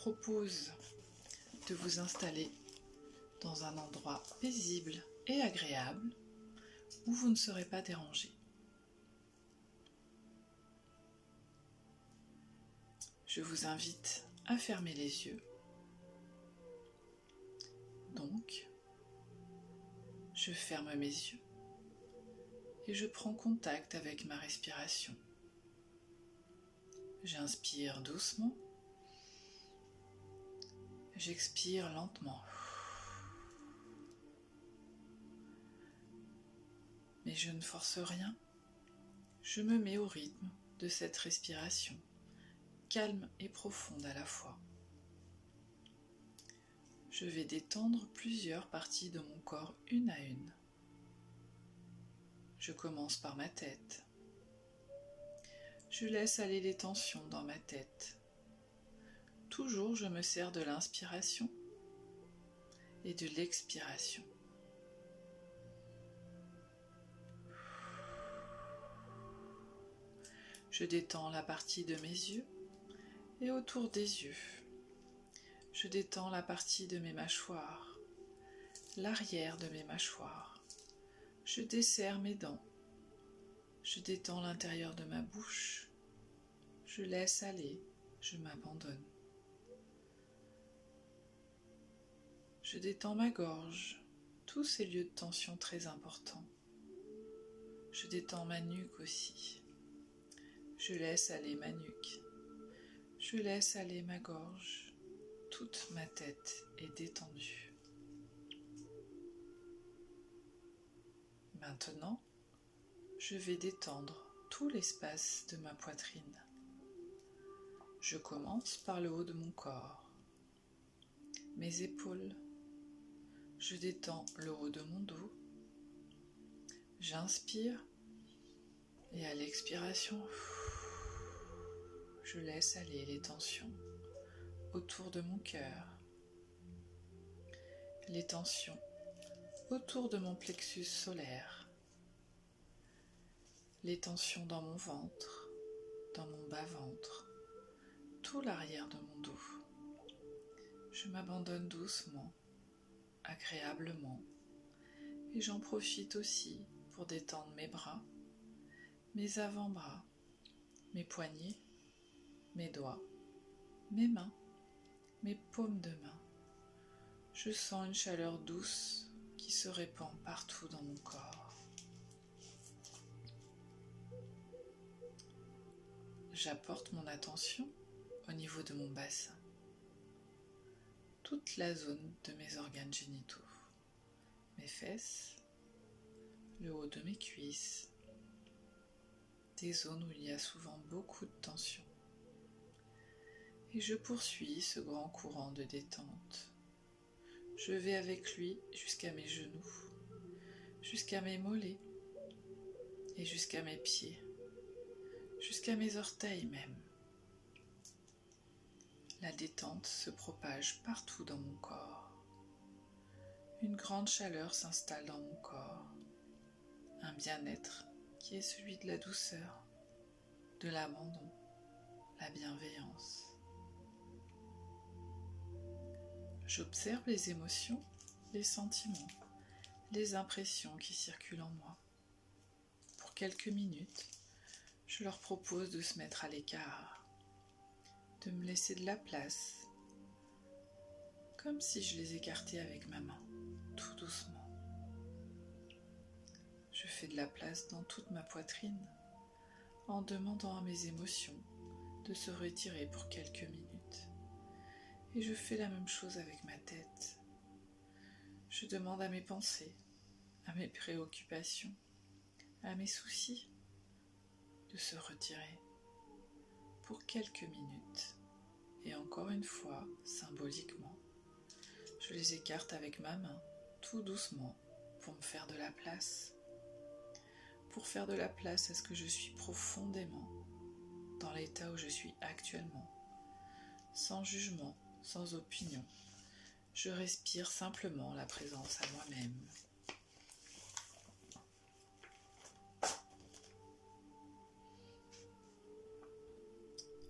propose de vous installer dans un endroit paisible et agréable où vous ne serez pas dérangé. Je vous invite à fermer les yeux. Donc, je ferme mes yeux et je prends contact avec ma respiration. J'inspire doucement, j'expire lentement. Mais je ne force rien, je me mets au rythme de cette respiration, calme et profonde à la fois. Je vais détendre plusieurs parties de mon corps une à une. Je commence par ma tête. Je laisse aller les tensions dans ma tête. Toujours je me sers de l'inspiration et de l'expiration. Je détends la partie de mes yeux et autour des yeux. Je détends la partie de mes mâchoires, l'arrière de mes mâchoires. Je desserre mes dents. Je détends l'intérieur de ma bouche. Je laisse aller, je m'abandonne. Je détends ma gorge, tous ces lieux de tension très importants. Je détends ma nuque aussi. Je laisse aller ma nuque. Je laisse aller ma gorge. Toute ma tête est détendue. Maintenant, je vais détendre tout l'espace de ma poitrine. Je commence par le haut de mon corps, mes épaules. Je détends le haut de mon dos. J'inspire et à l'expiration, je laisse aller les tensions autour de mon cœur, les tensions autour de mon plexus solaire, les tensions dans mon ventre, dans mon bas-ventre, tout l'arrière de mon dos. Je m'abandonne doucement, agréablement, et j'en profite aussi pour détendre mes bras, mes avant-bras, mes poignets, mes doigts, mes mains, mes paumes de main. Je sens une chaleur douce qui se répand partout dans mon corps. J'apporte mon attention au niveau de mon bassin, toute la zone de mes organes génitaux, mes fesses, le haut de mes cuisses, des zones où il y a souvent beaucoup de tension. Et je poursuis ce grand courant de détente. Je vais avec lui jusqu'à mes genoux, jusqu'à mes mollets et jusqu'à mes pieds, jusqu'à mes orteils même. La détente se propage partout dans mon corps. Une grande chaleur s'installe dans mon corps. Un bien-être qui est celui de la douceur, de l'abandon, la bienveillance. J'observe les émotions, les sentiments, les impressions qui circulent en moi. Pour quelques minutes, je leur propose de se mettre à l'écart, de me laisser de la place, comme si je les écartais avec ma main, tout doucement. Je fais de la place dans toute ma poitrine, en demandant à mes émotions de se retirer pour quelques minutes. Et je fais la même chose avec ma tête. Je demande à mes pensées, à mes préoccupations, à mes soucis de se retirer pour quelques minutes. Et encore une fois, symboliquement, je les écarte avec ma main, tout doucement, pour me faire de la place. Pour faire de la place à ce que je suis profondément, dans l'état où je suis actuellement, sans jugement, sans opinion. Je respire simplement la présence à moi-même.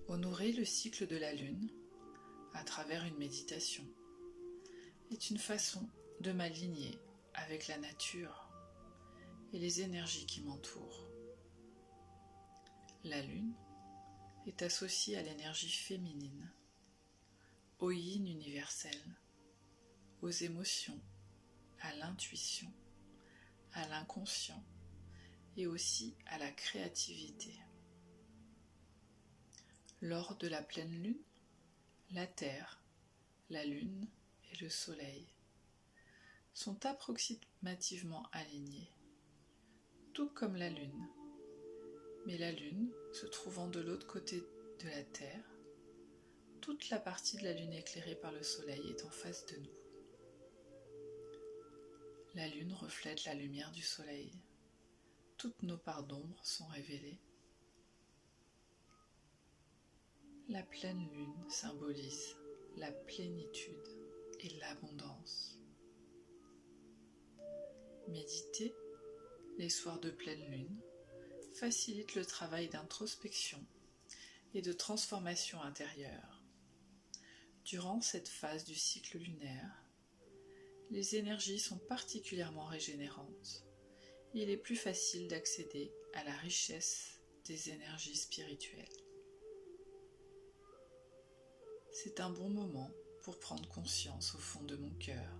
Honorer le cycle de la lune à travers une méditation, est une façon de m'aligner avec la nature et les énergies qui m'entourent. La lune est associée à l'énergie féminine, au yin universel, aux émotions, à l'intuition, à l'inconscient et aussi à la créativité. Lors de la pleine lune, la Terre, la Lune et le Soleil sont approximativement alignés, tout comme la Lune. Mais la Lune se trouvant de l'autre côté de la Terre, toute la partie de la Lune éclairée par le Soleil est en face de nous. La Lune reflète la lumière du Soleil. Toutes nos parts d'ombre sont révélées. La pleine Lune symbolise la plénitude et l'abondance. Méditer les soirs de pleine Lune facilite le travail d'introspection et de transformation intérieure. Durant cette phase du cycle lunaire, les énergies sont particulièrement régénérantes. Il est plus facile d'accéder à la richesse des énergies spirituelles. C'est un bon moment pour prendre conscience au fond de mon cœur,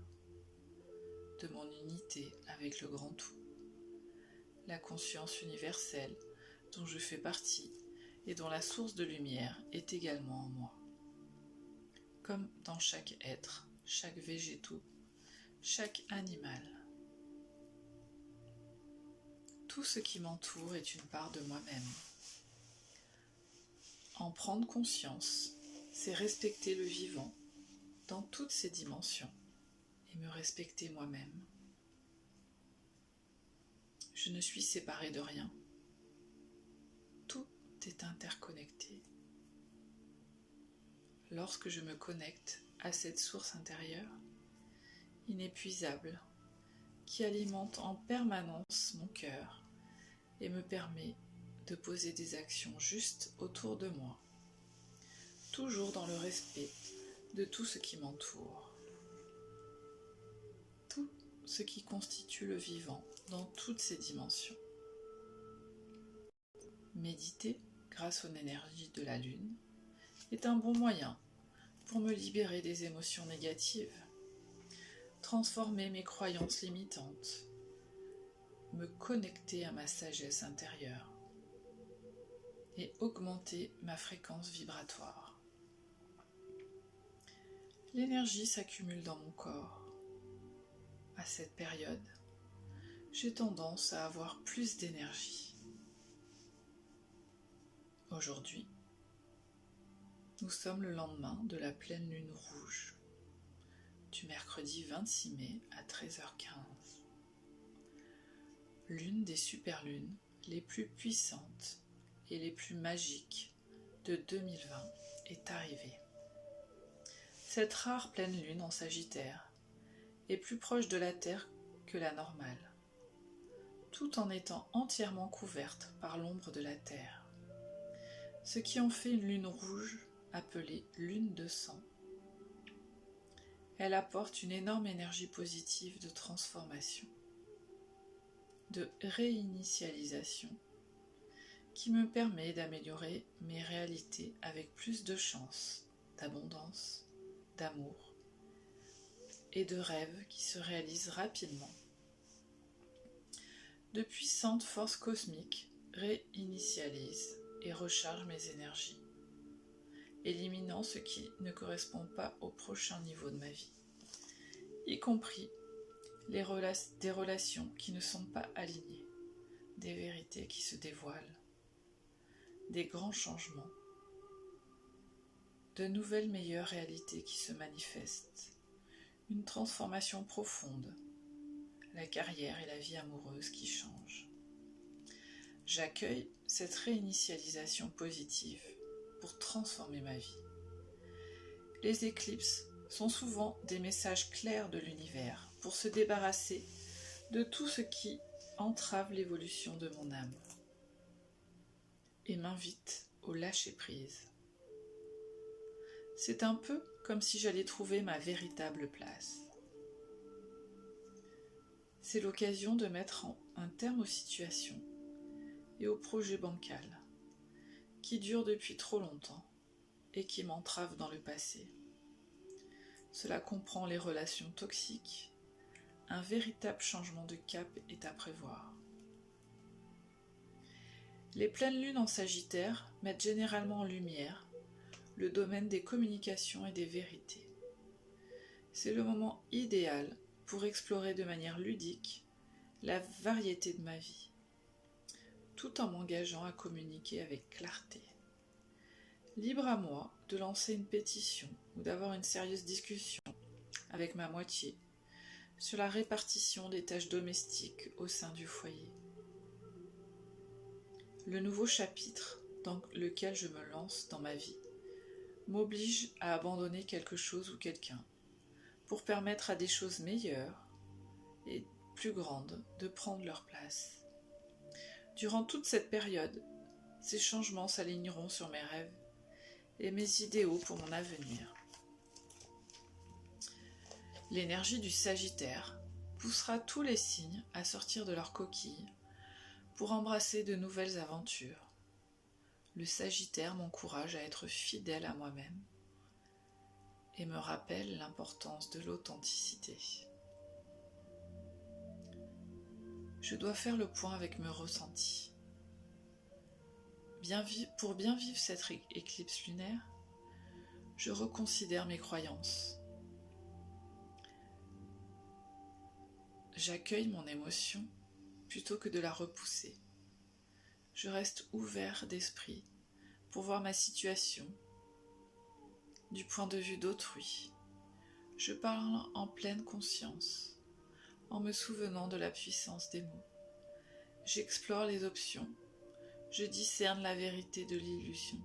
de mon unité avec le grand tout, la conscience universelle dont je fais partie et dont la source de lumière est également en moi. Comme dans chaque être, chaque végétaux, chaque animal. Tout ce qui m'entoure est une part de moi-même. En prendre conscience, c'est respecter le vivant dans toutes ses dimensions et me respecter moi-même. Je ne suis séparée de rien. Tout est interconnecté. Lorsque je me connecte à cette source intérieure, inépuisable, qui alimente en permanence mon cœur et me permet de poser des actions justes autour de moi, toujours dans le respect de tout ce qui m'entoure, tout ce qui constitue le vivant dans toutes ses dimensions. Méditer grâce aux énergies de la lune est un bon moyen pour me libérer des émotions négatives, transformer mes croyances limitantes, me connecter à ma sagesse intérieure et augmenter ma fréquence vibratoire. L'énergie s'accumule dans mon corps. À cette période, j'ai tendance à avoir plus d'énergie. Aujourd'hui, nous sommes le lendemain de la pleine lune rouge, du mercredi 26 mai à 13h15. L'une des superlunes les plus puissantes et les plus magiques de 2020 est arrivée. Cette rare pleine lune en Sagittaire est plus proche de la Terre que la normale, tout en étant entièrement couverte par l'ombre de la Terre, ce qui en fait une lune rouge appelée lune de sang. Elle apporte une énorme énergie positive de transformation, de réinitialisation, qui me permet d'améliorer mes réalités avec plus de chance, d'abondance, d'amour et de rêves qui se réalisent rapidement. De puissantes forces cosmiques réinitialisent et rechargent mes énergies, éliminant ce qui ne correspond pas au prochain niveau de ma vie, y compris des relations qui ne sont pas alignées, des vérités qui se dévoilent, des grands changements, de nouvelles meilleures réalités qui se manifestent, une transformation profonde, la carrière et la vie amoureuse qui changent. J'accueille cette réinitialisation positive pour transformer ma vie. Les éclipses sont souvent des messages clairs de l'univers pour se débarrasser de tout ce qui entrave l'évolution de mon âme et m'invite au lâcher-prise. C'est un peu comme si j'allais trouver ma véritable place. C'est l'occasion de mettre un terme aux situations et aux projets bancals qui durent depuis trop longtemps et qui m'entravent dans le passé. Cela comprend les relations toxiques. Un véritable changement de cap est à prévoir. Les pleines lunes en Sagittaire mettent généralement en lumière le domaine des communications et des vérités. C'est le moment idéal pour explorer de manière ludique la variété de ma vie, tout en m'engageant à communiquer avec clarté. Libre à moi de lancer une pétition ou d'avoir une sérieuse discussion avec ma moitié sur la répartition des tâches domestiques au sein du foyer. Le nouveau chapitre dans lequel je me lance dans ma vie m'oblige à abandonner quelque chose ou quelqu'un pour permettre à des choses meilleures et plus grandes de prendre leur place. Durant toute cette période, ces changements s'aligneront sur mes rêves et mes idéaux pour mon avenir. L'énergie du Sagittaire poussera tous les signes à sortir de leur coquille pour embrasser de nouvelles aventures. Le Sagittaire m'encourage à être fidèle à moi-même et me rappelle l'importance de l'authenticité. Je dois faire le point avec mes ressentis. Pour bien vivre cette éclipse lunaire, je reconsidère mes croyances. J'accueille mon émotion plutôt que de la repousser. Je reste ouvert d'esprit pour voir ma situation du point de vue d'autrui. Je parle en pleine conscience, en me souvenant de la puissance des mots. J'explore les options. Je discerne la vérité de l'illusion.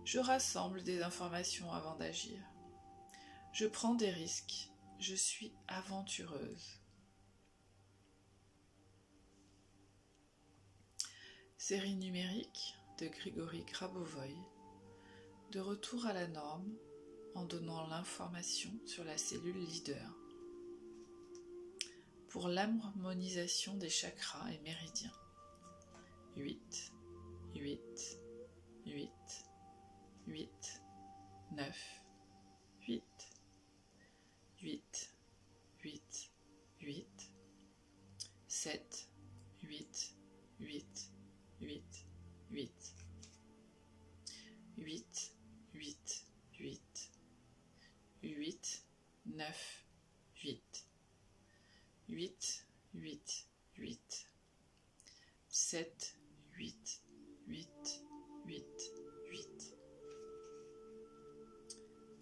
Je rassemble des informations avant d'agir. Je prends des risques. Je suis aventureuse. Série numérique de Grigory Grabovoï. De retour à la norme en donnant l'information sur la cellule leader. Pour l'harmonisation des chakras et méridiens. 8, 8, 8, 8, 9, 8, 8, 8, 8, 7, 8, 8, 8, 8, 8, 8, 8, 8, 9, 8, 8, 8, 8, 7, 8, 8, 8, 8,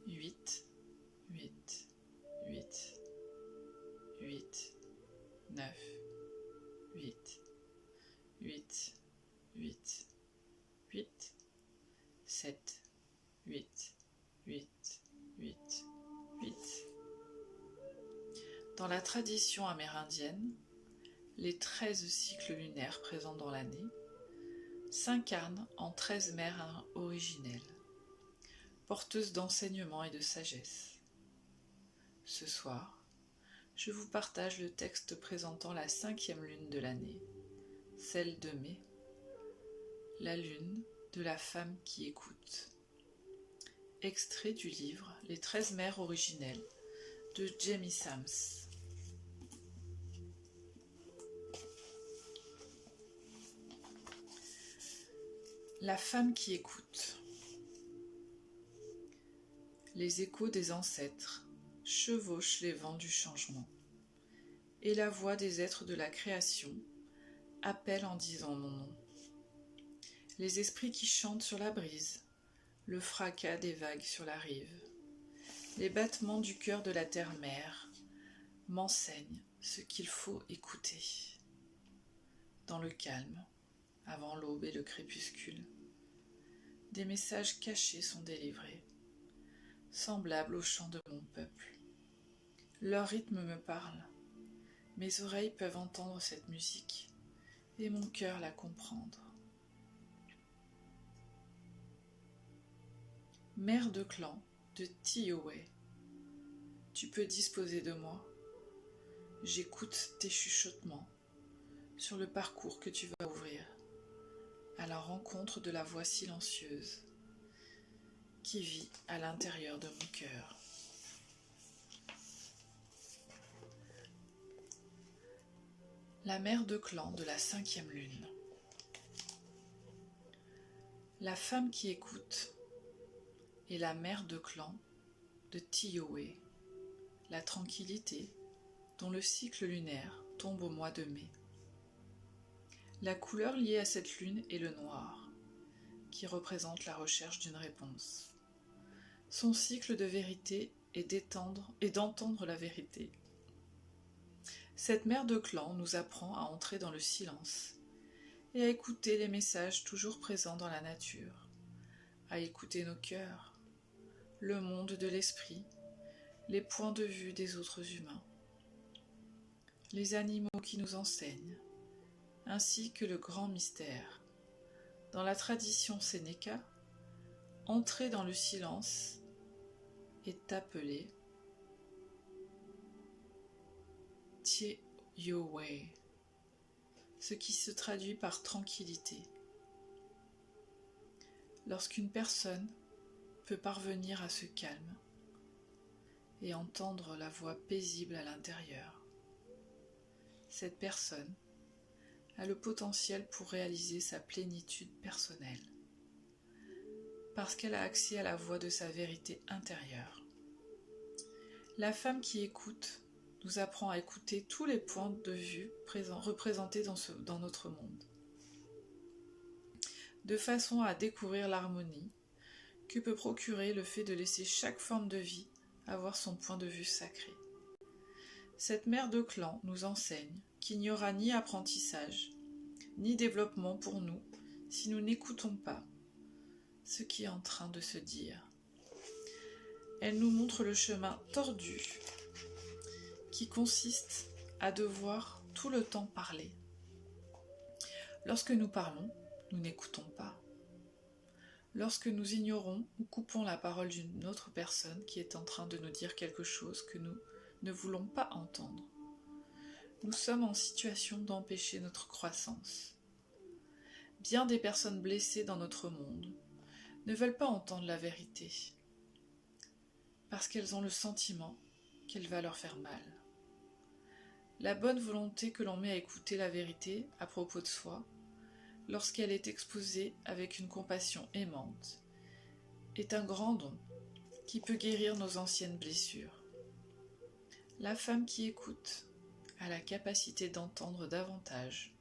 8, 8, 8, 8, 9, 8, 8, 8, 8, 7, 8, 8, 8, 8. Dans la tradition amérindienne, les 13 cycles lunaires présents dans l'année s'incarnent en 13 mères originelles, porteuses d'enseignement et de sagesse. Ce soir, je vous partage le texte présentant la 5e lune de l'année, celle de mai, la lune de la femme qui écoute. Extrait du livre Les 13 mères originelles de Jamie Sams. La femme qui écoute. Les échos des ancêtres chevauchent les vents du changement, et la voix des êtres de la création appelle en disant mon nom. Les esprits qui chantent sur la brise, le fracas des vagues sur la rive, les battements du cœur de la terre-mère m'enseignent ce qu'il faut écouter. Dans le calme, avant l'aube et le crépuscule, des messages cachés sont délivrés, semblables au chant de mon peuple. Leur rythme me parle, mes oreilles peuvent entendre cette musique et mon cœur la comprendre. Mère de clan, de Tioé. Tu peux disposer de moi. J'écoute tes chuchotements sur le parcours que tu vas ouvrir à la rencontre de la voix silencieuse qui vit à l'intérieur de mon cœur. La mère de clan de la 5e lune. La femme qui écoute est la mère de clan de Tioé, la tranquillité dont le cycle lunaire tombe au mois de mai. La couleur liée à cette lune est le noir, qui représente la recherche d'une réponse. Son cycle de vérité est d'entendre la vérité. Cette mère de clan nous apprend à entrer dans le silence et à écouter les messages toujours présents dans la nature, à écouter nos cœurs, le monde de l'esprit, les points de vue des autres humains, les animaux qui nous enseignent, ainsi que le grand mystère. Dans la tradition Sénéca, entrer dans le silence est appelé Tioé, ce qui se traduit par tranquillité. Lorsqu'une personne peut parvenir à ce calme et entendre la voix paisible à l'intérieur, cette personne a le potentiel pour réaliser sa plénitude personnelle, parce qu'elle a accès à la voix de sa vérité intérieure. La femme qui écoute nous apprend à écouter tous les points de vue représentés dans notre monde, de façon à découvrir l'harmonie que peut procurer le fait de laisser chaque forme de vie avoir son point de vue sacré. Cette mère de clan nous enseigne qu'il n'y aura ni apprentissage, ni développement pour nous si nous n'écoutons pas ce qui est en train de se dire. Elle nous montre le chemin tordu qui consiste à devoir tout le temps parler. Lorsque nous parlons, nous n'écoutons pas. Lorsque nous ignorons ou coupons la parole d'une autre personne qui est en train de nous dire quelque chose que nous ne voulons pas entendre, nous sommes en situation d'empêcher notre croissance. Bien des personnes blessées dans notre monde ne veulent pas entendre la vérité, parce qu'elles ont le sentiment qu'elle va leur faire mal. La bonne volonté que l'on met à écouter la vérité à propos de soi, lorsqu'elle est exposée avec une compassion aimante, est un grand don qui peut guérir nos anciennes blessures. La femme qui écoute a la capacité d'entendre davantage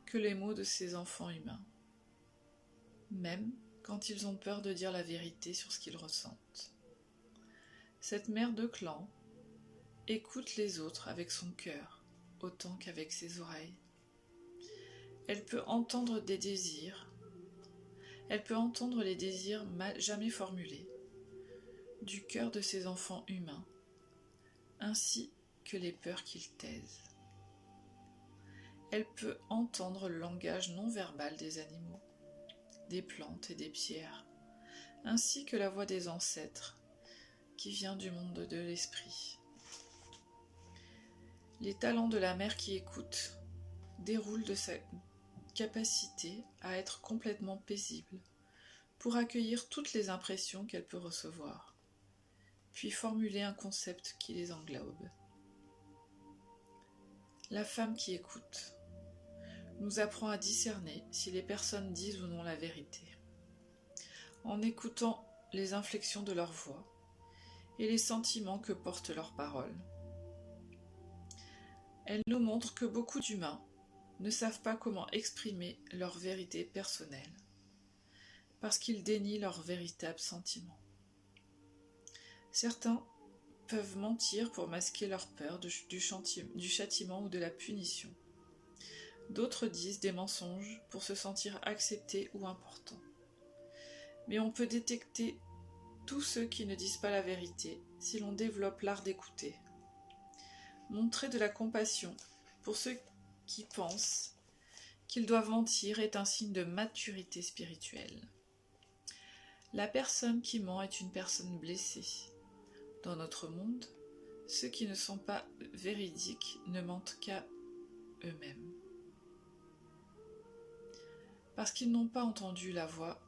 que les mots de ses enfants humains, même quand ils ont peur de dire la vérité sur ce qu'ils ressentent. Cette mère de clan écoute les autres avec son cœur autant qu'avec ses oreilles. Elle peut entendre des désirs. Elle peut entendre les désirs jamais formulés du cœur de ses enfants humains, ainsi que les peurs qu'ils taisent. Elle peut entendre le langage non verbal des animaux, des plantes et des pierres, ainsi que la voix des ancêtres qui vient du monde de l'esprit. Les talents de la mère qui écoute déroulent de sa capacité à être complètement paisible pour accueillir toutes les impressions qu'elle peut recevoir, puis formuler un concept qui les englobe. La femme qui écoute nous apprend à discerner si les personnes disent ou non la vérité, en écoutant les inflexions de leur voix et les sentiments que portent leurs paroles. Elle nous montre que beaucoup d'humains ne savent pas comment exprimer leur vérité personnelle, parce qu'ils dénient leurs véritables sentiments. Certains peuvent mentir pour masquer leur peur du châtiment ou de la punition. D'autres disent des mensonges pour se sentir acceptés ou importants. Mais on peut détecter tous ceux qui ne disent pas la vérité si l'on développe l'art d'écouter. Montrer de la compassion pour ceux qui pensent qu'ils doivent mentir est un signe de maturité spirituelle. La personne qui ment est une personne blessée. Dans notre monde, ceux qui ne sont pas véridiques ne mentent qu'à eux-mêmes. Parce qu'ils n'ont pas entendu la voix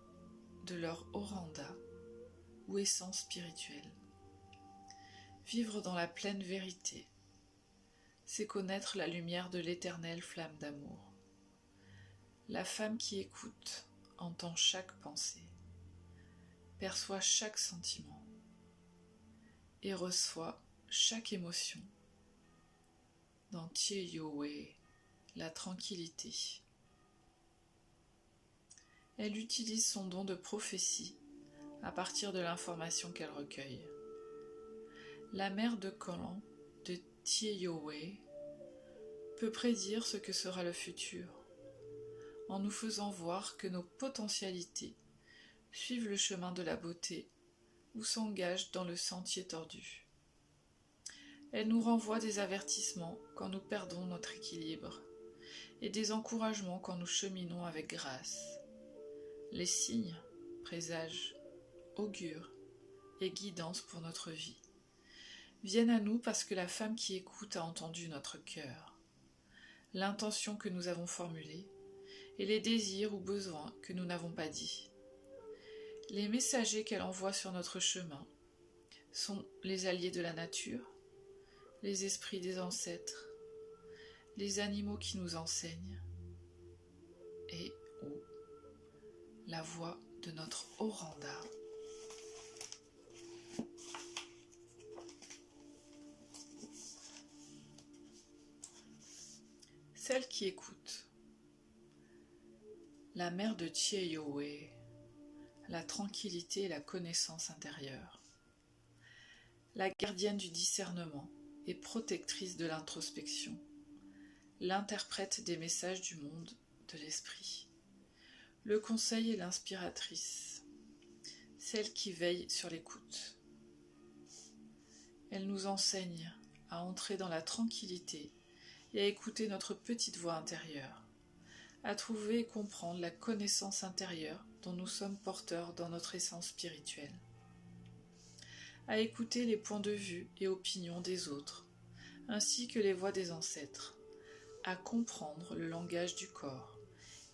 de leur oranda ou essence spirituelle. Vivre dans la pleine vérité, c'est connaître la lumière de l'éternelle flamme d'amour. La femme qui écoute entend chaque pensée, perçoit chaque sentiment et reçoit chaque émotion. Dans Tie-Yo-Wei, la tranquillité. Elle utilise son don de prophétie à partir de l'information qu'elle recueille. La mère de Kolan de Tie-Yo-Wei peut prédire ce que sera le futur, en nous faisant voir que nos potentialités suivent le chemin de la beauté ou s'engagent dans le sentier tordu. Elle nous renvoie des avertissements quand nous perdons notre équilibre et des encouragements quand nous cheminons avec grâce. Les signes, présages, augures et guidances pour notre vie viennent à nous parce que la femme qui écoute a entendu notre cœur, l'intention que nous avons formulée et les désirs ou besoins que nous n'avons pas dits. Les messagers qu'elle envoie sur notre chemin sont les alliés de la nature, les esprits des ancêtres, les animaux qui nous enseignent et ou la voix de notre oranda. Celle qui écoute. La mère de Tie-Yo-Wei, la tranquillité et la connaissance intérieure. La gardienne du discernement et protectrice de l'introspection. L'interprète des messages du monde de l'esprit. Le conseil et l'inspiratrice. Celle qui veille sur l'écoute. Elle nous enseigne à entrer dans la tranquillité et à écouter notre petite voix intérieure, à trouver et comprendre la connaissance intérieure dont nous sommes porteurs dans notre essence spirituelle, à écouter les points de vue et opinions des autres, ainsi que les voix des ancêtres, à comprendre le langage du corps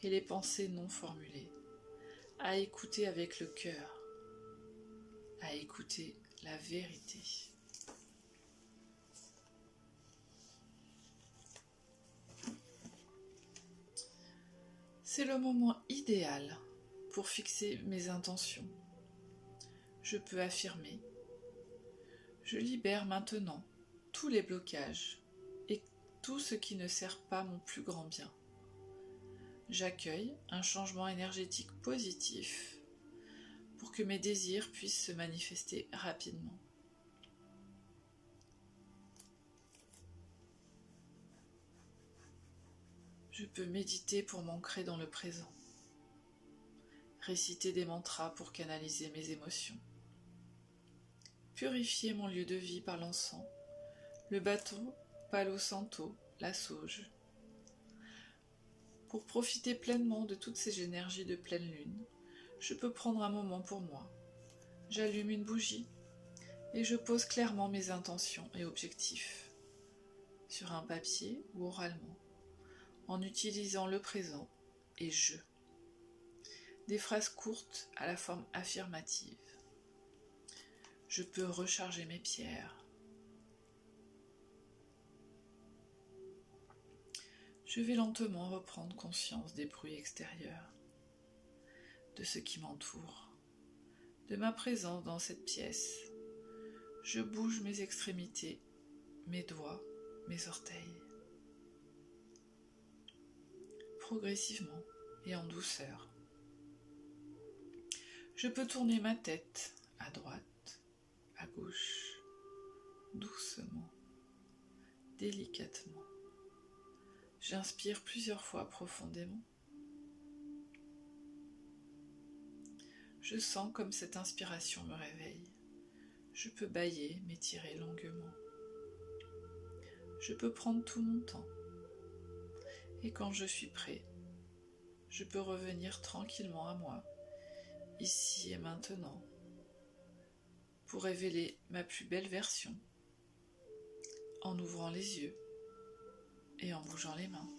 et les pensées non formulées, à écouter avec le cœur, à écouter la vérité. C'est le moment idéal pour fixer mes intentions. Je peux affirmer: je libère maintenant tous les blocages et tout ce qui ne sert pas mon plus grand bien. J'accueille un changement énergétique positif pour que mes désirs puissent se manifester rapidement. Je peux méditer pour m'ancrer dans le présent, réciter des mantras pour canaliser mes émotions, purifier mon lieu de vie par l'encens, le bateau, Palo Santo, la sauge. Pour profiter pleinement de toutes ces énergies de pleine lune, je peux prendre un moment pour moi. J'allume une bougie et je pose clairement mes intentions et objectifs sur un papier ou oralement, en utilisant le présent et je. Des phrases courtes à la forme affirmative. Je peux recharger mes pierres. Je vais lentement reprendre conscience des bruits extérieurs, de ce qui m'entoure, de ma présence dans cette pièce. Je bouge mes extrémités, mes doigts, mes orteils. Progressivement et en douceur. Je peux tourner ma tête à droite, à gauche, doucement, délicatement. J'inspire plusieurs fois profondément. Je sens comme cette inspiration me réveille. Je peux bâiller, m'étirer longuement. Je peux prendre tout mon temps. Et quand je suis prêt, je peux revenir tranquillement à moi ici et maintenant, pour révéler ma plus belle version, en ouvrant les yeux et en bougeant les mains.